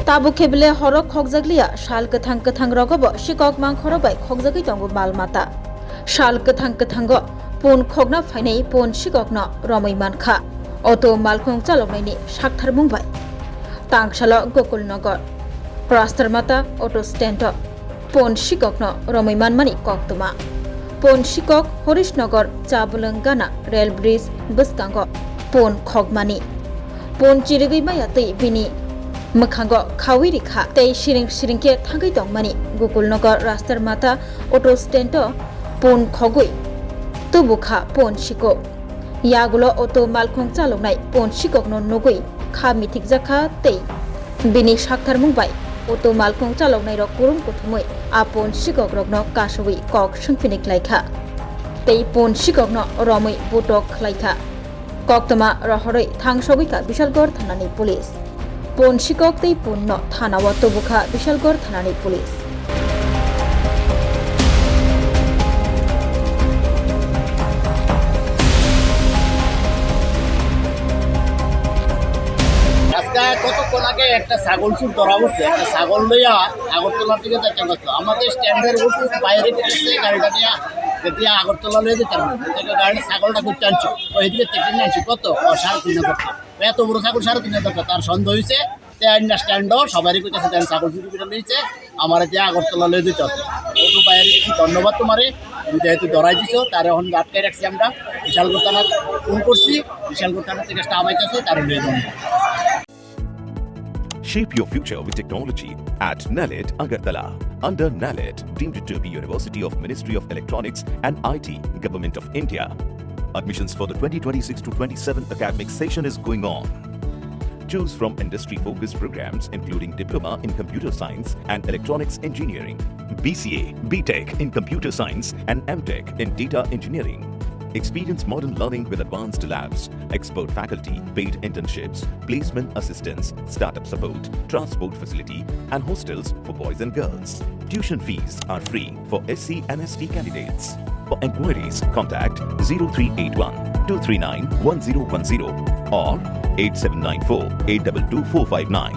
Tabu kebele horok khokjaglia shal kathang rogobo Sikok mangkhorobai khokjagui tongo malmata shal kathang pon khogna phainai pon Sikokno romai mankha auto malkhong chaloknaini sakthar mungbai tangsalo Gakulnagar rastar mata auto stand pon Sikokno romai manmani koktuma pon Sikok Horisnagar Chabulangana rail bridge buskango pon khogmani pon chirigui mayatei bini Makhango Khawiri Kha Tei Shiringke Thangai Tongmani Gakulnagar rastar mata auto stand pon khogui Tubukha pon Sikok Yagulo auto malkhong chaloknai pon Sikokno nogui kha mithik jakha tei bini sakthar mungbai auto malkhong chaloknai rok kurum kuthumui apon Sikok rokno kasui kok sungphini Khlaikha tei pon Sikokno romui Butok Khlaikha koktoma rohoroi thangsogui ka Bishalgor thanani police pon Sikok tei ponno thanawa tobukha Bishalgor thanani police কতক্ষণ আগে একটা ছাগল চুর ধরা পড়ছে একটা ছাগল লইয়া আগরতলার দিকে যাইতে গেছিল আমাদের স্ট্যান্ডের উপর বাইরে গেছে গাড়িটা দিয়ে আগরতলা লয়ে যেতে গাড়িটা ছাগলটা খুব টানছো ওইদিকে থেকে আনছি কত 3.5 টাকা এত বড় ছাগল 3.5 টাকা তার সন্দেহ হয়েছে স্ট্যান্ডও সবারই কইতেছে দেন ছাগল চুরি করে নিয়েছে আমার দিয়ে আগরতলা লয়ে যেতে হবে ওটু বাইরে গেছি ধন্যবাদ তোমারে যেহেতু ধরাই দিছো তার এখন আটকাই রাখছি আমরা বিশালগড় থানার ফোন করছি বিশালগড় থানার থেকে স্টাফ আইতেছে তার লয়ে যাবো Shape your future with technology at NALED Agartala. Under NALED, deemed to be University of Ministry of Electronics and IT, Government of India. Admissions for the 2026-27 academic session is going on. Choose from industry-focused programs including Diploma in Computer Science and Electronics Engineering, BCA, BTech in Computer Science and MTech in Data Engineering. Experience modern learning with advanced labs, expert faculty, paid internships, placement assistance, startup support, transport facility, and hostels for boys and girls. Tuition fees are free for SC and ST candidates. For enquiries, contact 0381 239 1010 or 8794 822459.